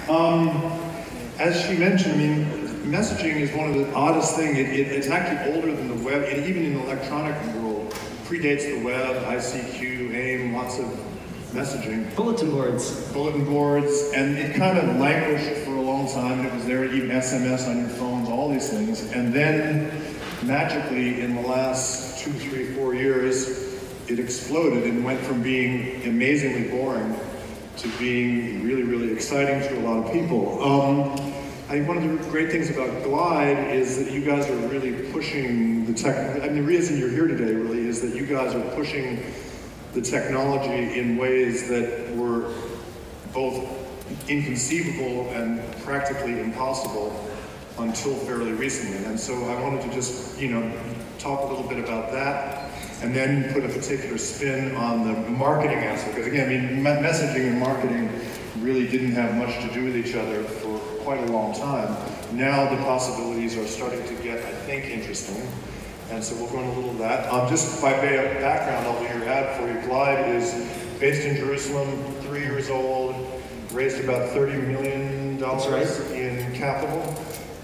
As she mentioned, I mean, messaging is one of the oddest things. It's actually older than the web, and even in the electronic world, predates the web, ICQ, AIM, lots of messaging. Bulletin boards. Bulletin boards, and it kind of languished for a long time, and it was there, even SMS on your phones, all these things. And then, magically, in the last 2, 3, 4 years, it exploded and went from being amazingly boring to being really, really exciting to a lot of people. I think one of the great things about Glide is that you guys are really pushing the tech. I mean, the reason you're here today really is that you guys are pushing the technology in ways that were both inconceivable and practically impossible until fairly recently. And so I wanted to just, talk a little bit about that, and then put a particular spin on the marketing aspect. Because again, I mean, messaging and marketing really didn't have much to do with each other for quite a long time. Now the possibilities are starting to get, I think, interesting. And so we'll go into a little of that. Just by way of background, I'll do your ad for you. Glide is based in Jerusalem, 3 years old, raised about $30 million in capital,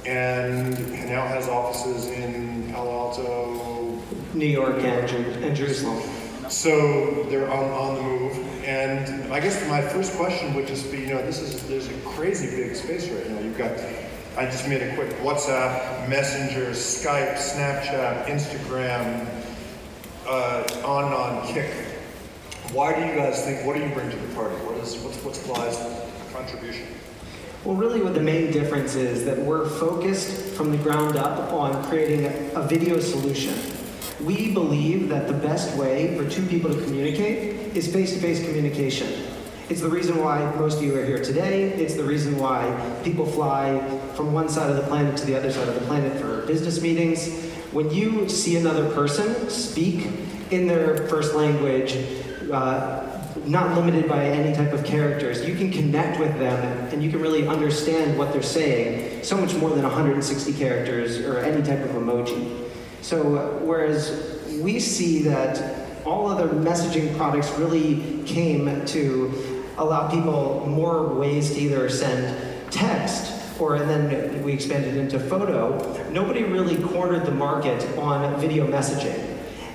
and now has offices in Palo Alto, New York, and Jerusalem. So they're on the move. And I guess my first question would just be, there's a crazy big space right now. You've got, I just made a quick WhatsApp, Messenger, Skype, Snapchat, Instagram, on and on, Kik. Why do you guys think, what do you bring to the party? What's Glide's contribution? Well, really what the main difference is that we're focused from the ground up on creating a video solution. We believe that the best way for two people to communicate is face-to-face communication. It's the reason why most of you are here today. It's the reason why people fly from one side of the planet to the other side of the planet for business meetings. When you see another person speak in their first language, not limited by any type of characters, you can connect with them and you can really understand what they're saying, so much more than 160 characters or any type of emoji. So whereas we see that all other messaging products really came to allow people more ways to either send text or then we expanded into photo, nobody really cornered the market on video messaging.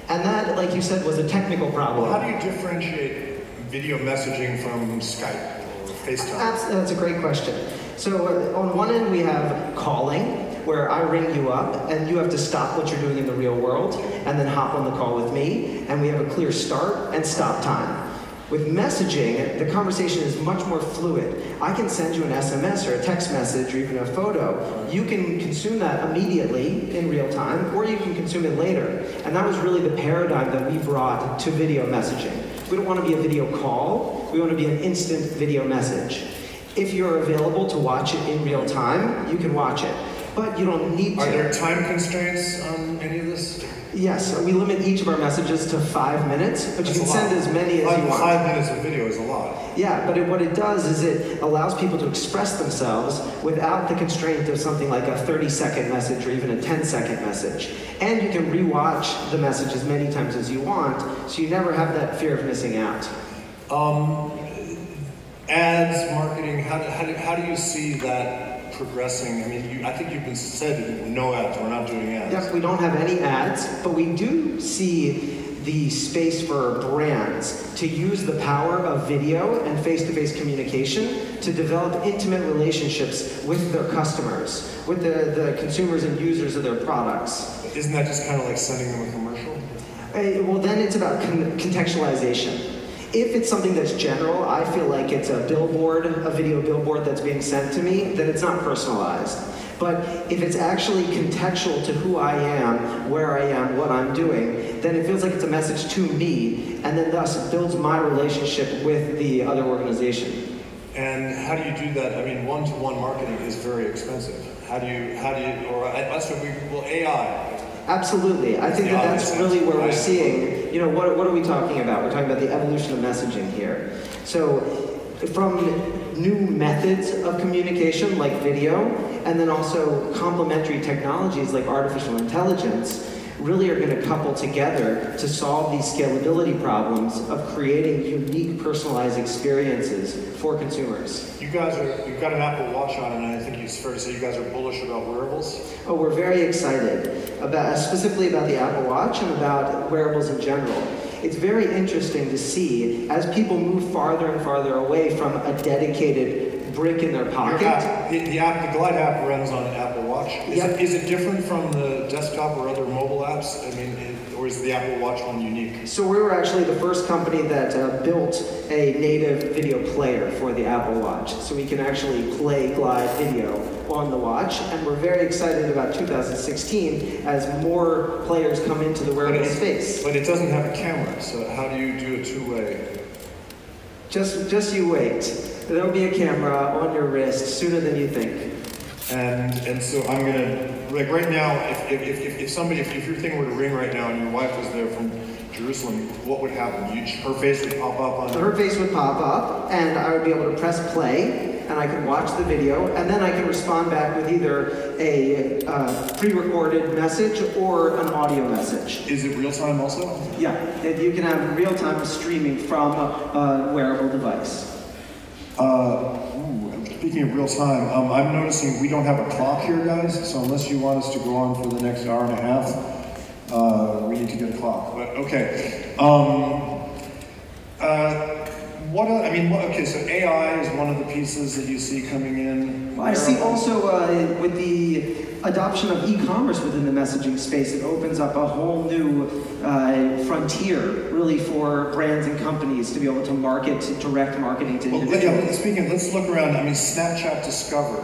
And that, like you said, was a technical problem. Well, how do you differentiate video messaging from Skype or FaceTime? That's a great question. So on one end we have calling, where I ring you up and you have to stop what you're doing in the real world and then hop on the call with me, and we have a clear start and stop time. With messaging, the conversation is much more fluid. I can send you an SMS or a text message or even a photo. You can consume that immediately in real time, or you can consume it later. And that was really the paradigm that we brought to video messaging. We don't want to be a video call, we want to be an instant video message. If you're available to watch it in real time, you can watch it. But you don't need to. Are there time constraints on any of this? Yes, we limit each of our messages to 5 minutes, but you can send as many as you want. 5 minutes of video is a lot. Yeah, but what it does is it allows people to express themselves without the constraint of something like a 30-second message or even a 10-second message. And you can rewatch the message as many times as you want, so you never have that fear of missing out. Ads, marketing, how do you see that progressing? I mean, I think you've been said no ads, we're not doing ads. Yes, we don't have any ads, but we do see the space for brands to use the power of video and face-to-face communication to develop intimate relationships with their customers, with the consumers and users of their products. Isn't that just kind of like sending them a commercial? Well, then it's about contextualization. If it's something that's general, I feel like it's a billboard, a video billboard that's being sent to me, then it's not personalized. But if it's actually contextual to who I am, where I am, what I'm doing, then it feels like it's a message to me, and then thus builds my relationship with the other organization. And how do you do that? I mean, one-to-one marketing is very expensive. How do you, AI. Absolutely. I think that's really where we're seeing, what are we talking about? We're talking about the evolution of messaging here. So from new methods of communication like video, and then also complementary technologies like artificial intelligence, really are going to couple together to solve these scalability problems of creating unique personalized experiences for consumers. You've got an Apple Watch on, and I think it's fair to say you guys are bullish about wearables. Oh, we're very excited specifically about the Apple Watch and about wearables in general. It's very interesting to see as people move farther and farther away from a dedicated brick in their pocket. The Glide app runs on an Apple Watch. Is it different from the desktop or other mobile apps? I mean, or is the Apple Watch one unique? So we were actually the first company that built a native video player for the Apple Watch. So we can actually play Glide video on the watch, and we're very excited about 2016 as more players come into the wearable space. But it doesn't have a camera, so how do you do a two-way? Just you wait. There'll be a camera on your wrist sooner than you think. And so I'm gonna, like right now, if your thing were to ring right now and your wife was there from Jerusalem, what would happen? Her face would pop up on. Her face would pop up, and I would be able to press play, and I could watch the video, and then I can respond back with either a pre-recorded message or an audio message. Is it real time also? Yeah, you can have real-time streaming from a wearable device. Speaking of real time, I'm noticing we don't have a clock here, guys, so unless you want us to go on for the next hour and a half, we need to get a clock. But okay. Okay, so AI is one of the pieces that you see coming in. I see also with the adoption of e-commerce within the messaging space, it opens up a whole new frontier, really, for brands and companies to be able to market, direct marketing to individuals. Let's look around. I mean, Snapchat Discover.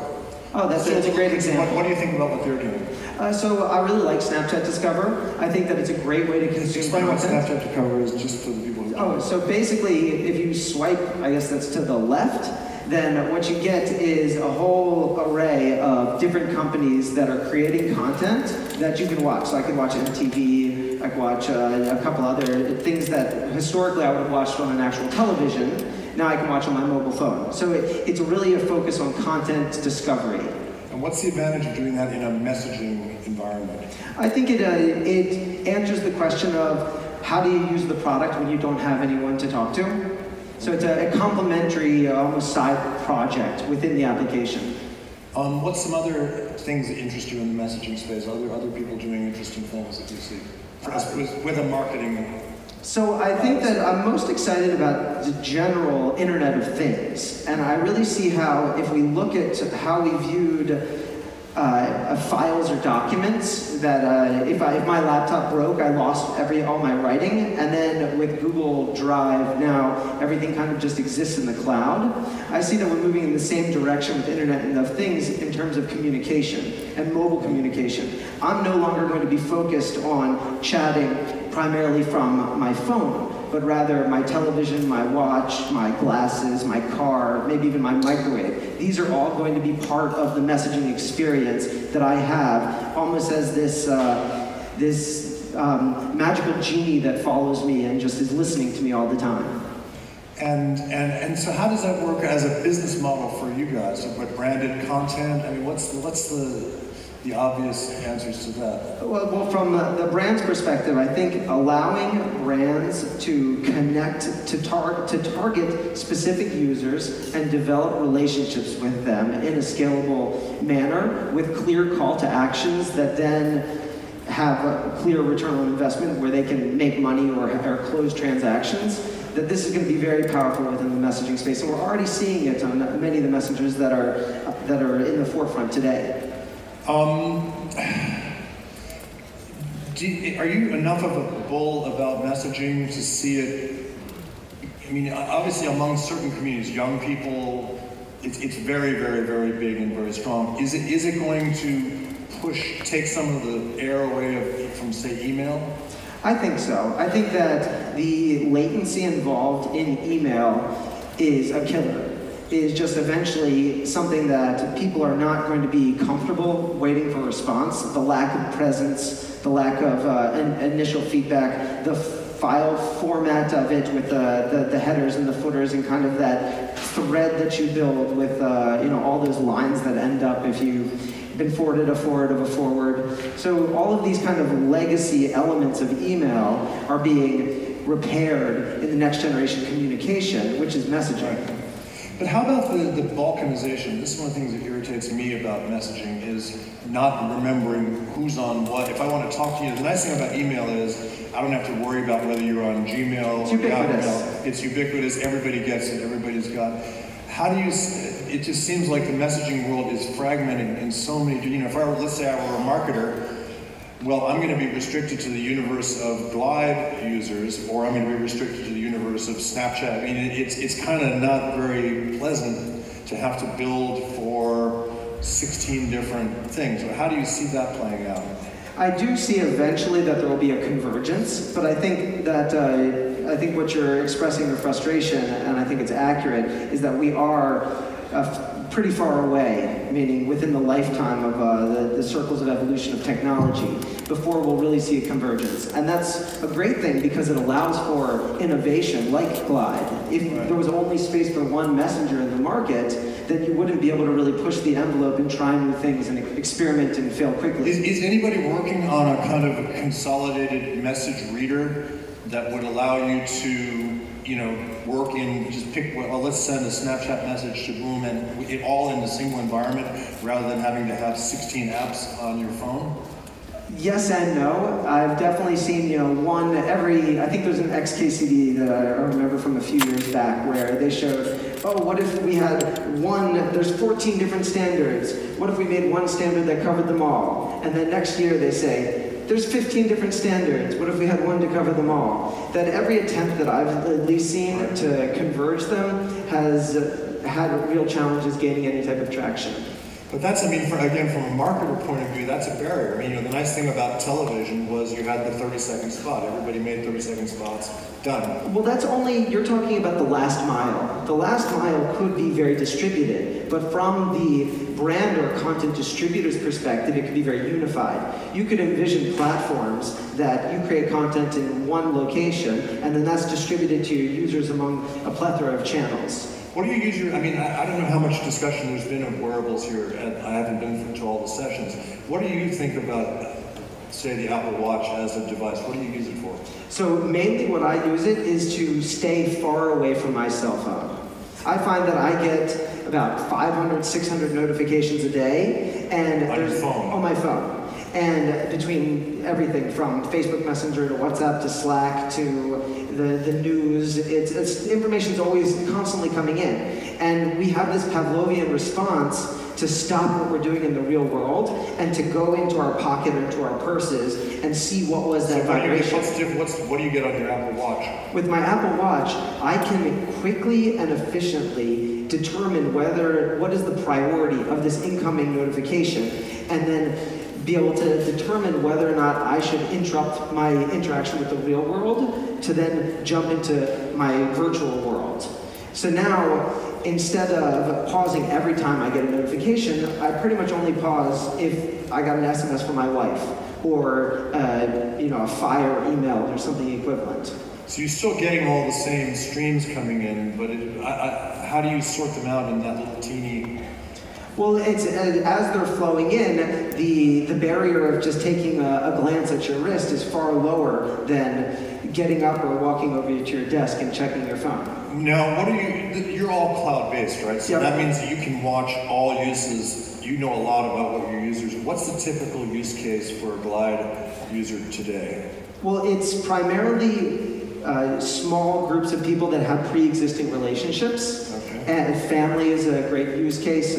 Oh, that's a great example. What do you think about what they're doing? So I really like Snapchat Discover. I think that it's a great way to consume Explain content. what Snapchat Discover is, just for the people who don't know. So basically, if you swipe, I guess that's to the left, then what you get is a whole array of different companies that are creating content that you can watch. So I can watch MTV, I can watch a couple other things that historically I would have watched on an actual television. Now I can watch on my mobile phone. So it's really a focus on content discovery. And what's the advantage of doing that in a messaging environment? I think it answers the question of how do you use the product when you don't have anyone to talk to? So it's a complementary, almost side project within the application. What's some other things that interest you in the messaging space? Are there other people doing interesting things that you see with a marketing? So I think that I'm most excited about the general Internet of Things. And I really see how, if we look at how we viewed files or documents, that if my laptop broke, I lost all my writing, and then with Google Drive now, everything kind of just exists in the cloud. I see that we're moving in the same direction with Internet of Things in terms of communication and mobile communication. I'm no longer going to be focused on chatting primarily from my phone, but rather my television, my watch, my glasses, my car, maybe even my microwave. These are all going to be part of the messaging experience that I have, almost as this magical genie that follows me and just is listening to me all the time. And so how does that work as a business model for you guys? With branded content? I mean, what's the obvious answers to that? Well, from the brand's perspective, I think allowing brands to connect, to target specific users and develop relationships with them in a scalable manner with clear call to actions that then have a clear return on investment where they can make money or close transactions, that this is going to be very powerful within the messaging space. And we're already seeing it on many of the messengers that are in the forefront today. Are you enough of a bull about messaging to see it? I mean, obviously among certain communities, young people, it's very, very, very big and very strong. Is it going to take some of the air away from, say, email? I think so. I think that the latency involved in email is a killer. Is just eventually something that people are not going to be comfortable waiting for a response. The lack of presence, the lack of initial feedback, the file format of it with the headers and the footers and kind of that thread that you build with all those lines that end up if you been forwarded a forward of a forward. So all of these kind of legacy elements of email are being repaired in the next generation communication, which is messaging. Right. But how about the balkanization? This is one of the things that irritates me about messaging is not remembering who's on what. If I want to talk to you, the nice thing about email is I don't have to worry about whether you're on Gmail or Yahoo. It's ubiquitous. Everybody gets it. Everybody's got. How do you? It just seems like the messaging world is fragmented in so many. You know, if let's say I were a marketer. Well, I'm going to be restricted to the universe of Glide users, or I'm going to be restricted to the universe of Snapchat. I mean, it's kind of not very pleasant to have to build for 16 different things. How do you see that playing out? I do see eventually that there will be a convergence, but I think that what you're expressing your frustration, and I think it's accurate, is that we are pretty far away, meaning within the lifetime of the circles of evolution of technology, before we'll really see a convergence. And that's a great thing because it allows for innovation like Glide. If there was only space for one messenger in the market, then you wouldn't be able to really push the envelope and try new things and experiment and fail quickly. Is anybody working on a kind of consolidated message reader that would allow you to, you know, work in, just pick, well, let's send a Snapchat message to Boom and it all in a single environment rather than having to have 16 apps on your phone? Yes and no. I've definitely seen, I think there's an XKCD that I remember from a few years back where they showed, oh, what if we had there's 14 different standards. What if we made one standard that covered them all? And then next year they say, there's 15 different standards. What if we had one to cover them all? That every attempt that I've at least seen to converge them has had real challenges gaining any type of traction. But that's, I mean, again, from a marketer point of view, that's a barrier. I mean, the nice thing about television was you had the 30-second spot. Everybody made 30-second spots. Done. Well, that's only, you're talking about the last mile. The last mile could be very distributed, but from the brand or content distributor's perspective, it could be very unified. You could envision platforms that you create content in one location, and then that's distributed to your users among a plethora of channels. What do you use I mean, I don't know how much discussion there's been of wearables here. I haven't been to all the sessions. What do you think about, say, the Apple Watch as a device? What do you use it for? So mainly what I use it is to stay far away from my cell phone. I find that I get about 500, 600 notifications a day. And on your phone? On my phone. And between everything from Facebook Messenger to WhatsApp to Slack to the news, information's always constantly coming in. And we have this Pavlovian response to stop what we're doing in the real world and to go into our pocket or into our purses and see what was that vibration. What do you get on your Apple Watch? With my Apple Watch, I can quickly and efficiently determine what is the priority of this incoming notification, and then be able to determine whether or not I should interrupt my interaction with the real world to then jump into my virtual world. So now, instead of pausing every time I get a notification, I pretty much only pause if I got an SMS from my wife or a fire email or something equivalent. So you're still getting all the same streams coming in, but how do you sort them out in that little teeny? Well, it's as they're flowing in, the barrier of just taking a glance at your wrist is far lower than getting up or walking over to your desk and checking your phone. Now, you're all cloud-based, right? So that means that you can watch all uses. You know a lot about what your users. What's the typical use case for a Glide user today? Well, it's primarily small groups of people that have pre-existing relationships. And family is a great use case.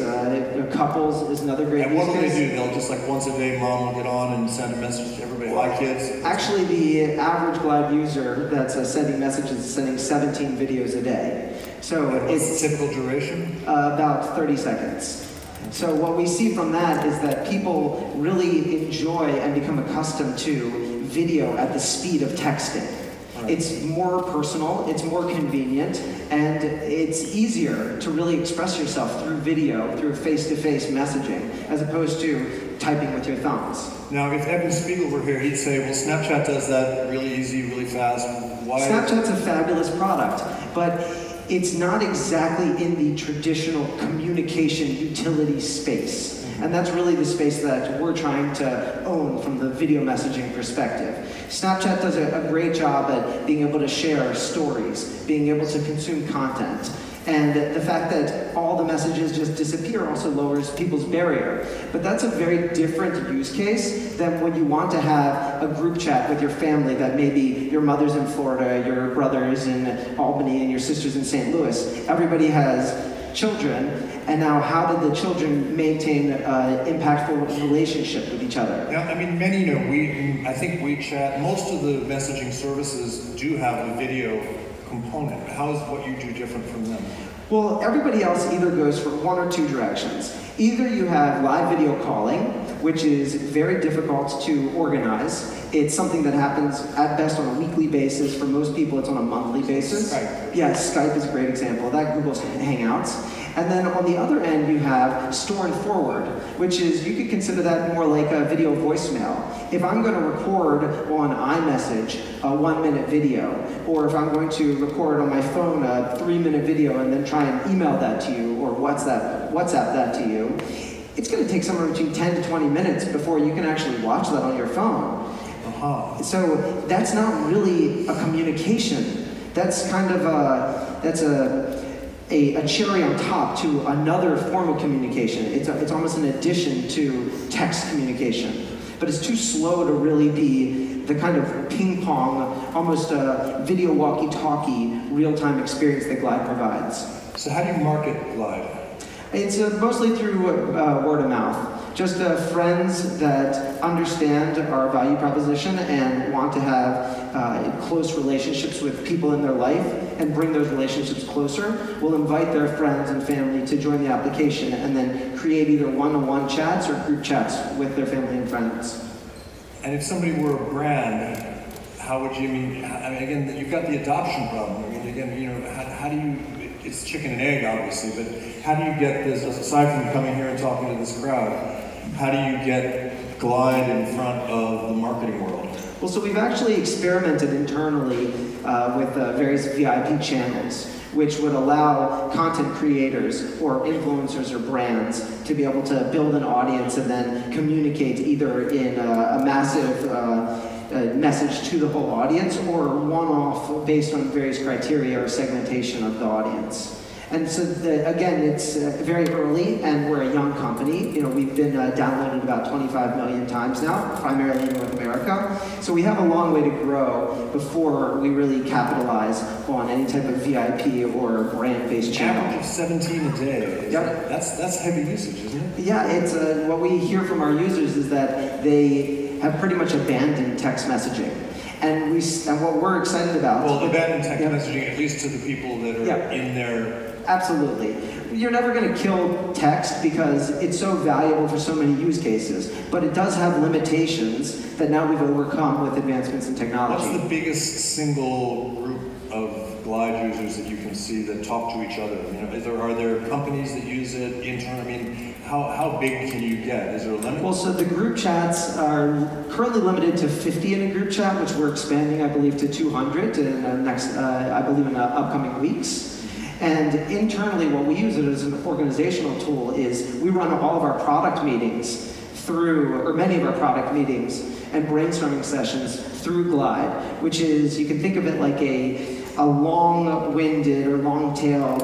Couples is another great use case. And what do they do? They'll just like once a day, mom will get on and send a message to everybody. Hi, kids. Actually, the average Glide user that's sending messages is sending 17 videos a day. So what's the typical duration? About 30 seconds. So what we see from that is that people really enjoy and become accustomed to video at the speed of texting. It's more personal, it's more convenient, and it's easier to really express yourself through video, through face-to-face messaging, as opposed to typing with your thumbs. Now, if Evan Spiegel were here, he'd say, well, Snapchat does that really easy, really fast. Why? Snapchat's a fabulous product, but it's not exactly in the traditional communication utility space. And that's really the space that we're trying to own from the video messaging perspective. Snapchat does a great job at being able to share stories, being able to consume content. And the fact that all the messages just disappear also lowers people's barrier. But that's a very different use case than when you want to have a group chat with your family that maybe your mother's in Florida, your brother's in Albany, and your sister's in St. Louis. Everybody has children, and now how did the children maintain an impactful relationship with each other? Yeah, I mean, many know, I think WeChat, most of the messaging services do have a video component. How is what you do different from them? Well, everybody else either goes for one or two directions. Either you have live video calling, which is very difficult to organize. It's something that happens at best on a weekly basis. For most people, it's on a monthly basis. Skype. Yeah, Skype is a great example of that, Google's Hangouts. And then on the other end, you have store and forward, which is, you could consider that more like a video voicemail. If I'm going to record on iMessage a 1-minute video, or if I'm going to record on my phone a 3-minute video and then try and email that to you, or WhatsApp that to you, it's going to take somewhere between 10 to 20 minutes before you can actually watch that on your phone. So that's not really a communication. That's kind of a cherry on top to another form of communication. It's almost an addition to text communication. But it's too slow to really be the kind of ping pong, almost a video walkie-talkie, real-time experience that Glide provides. So how do you market Glide? It's mostly through word of mouth. Just friends that understand our value proposition and want to have close relationships with people in their life and bring those relationships closer will invite their friends and family to join the application and then create either one-on-one chats or group chats with their family and friends. And if somebody were a brand, how would you again, you've got the adoption problem. I mean, again, how do you, it's chicken and egg, obviously, but how do you get this, aside from coming here and talking to this crowd, how do you get Glide in front of the marketing world? Well, so we've actually experimented internally with various VIP channels, which would allow content creators or influencers or brands to be able to build an audience and then communicate either in a massive message to the whole audience or one-off based on various criteria or segmentation of the audience. And so, again, it's very early, and we're a young company. We've been downloaded about 25 million times now, primarily in North America. So we have a long way to grow before we really capitalize on any type of VIP or brand-based channel. Average of 17 a day. Yep. That's heavy usage, isn't it? Yeah, it's what we hear from our users is that they have pretty much abandoned text messaging. And what we're excited about... Well, abandoned text messaging, at least to the people that are in there. Absolutely. You're never going to kill text because it's so valuable for so many use cases, but it does have limitations that now we've overcome with advancements in technology. What's the biggest single group of Glide users that you can see that talk to each other? Are there companies that use it internally? How big can you get? Is there a limit? Well, so the group chats are currently limited to 50 in a group chat, which we're expanding, I believe, to 200 in the next, in upcoming weeks. And internally, what we use it as an organizational tool is we run all of our product meetings or many of our product meetings and brainstorming sessions through Glide, which is, you can think of it like a long-winded or long-tailed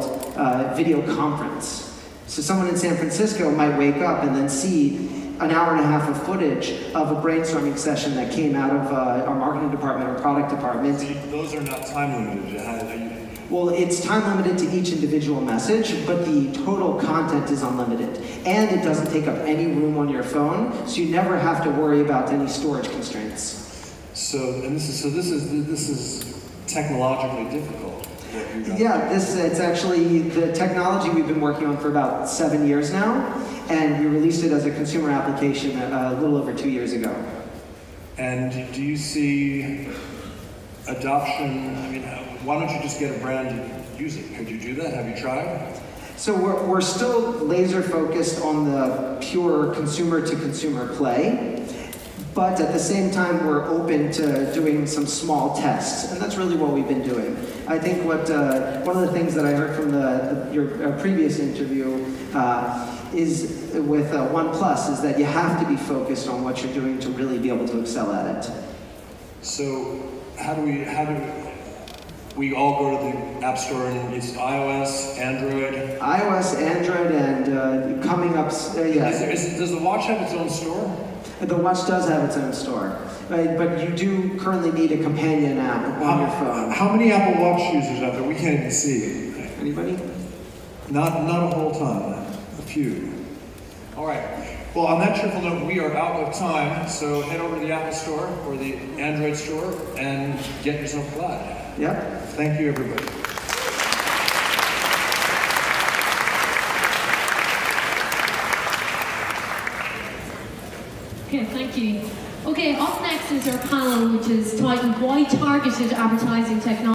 video conference. So someone in San Francisco might wake up and then see an hour and a half of footage of a brainstorming session that came out of our marketing department or product department. So those are not time limited. Well, it's time limited to each individual message, but the total content is unlimited. And it doesn't take up any room on your phone, so you never have to worry about any storage constraints. So this is technologically difficult. Yeah, it's actually the technology we've been working on for about 7 years now, and we released it as a consumer application a little over 2 years ago. And do you see adoption? Why don't you just get a brand to use it? Could you do that? Have you tried? So we're still laser focused on the pure consumer-to-consumer play, but at the same time we're open to doing some small tests, and that's really what we've been doing. I think one of the things that I heard from your previous interview is with OnePlus is that you have to be focused on what you're doing to really be able to excel at it. So how do we all go to the App Store, and it's iOS, Android? iOS, Android, and coming up, yes. Does the watch have its own store? The watch does have its own store, right? But you do currently need a companion app on your phone. How many Apple Watch users out there? We can't even see. Anybody? Not a whole ton, a few. All right. Well, on that cheerful note, we are out of time, so head over to the Apple Store or the Android Store and get yourself glad. Yep. Thank you, everybody. Okay, thank you. Okay, up next is our panel, which is titled Why Targeted Advertising Technology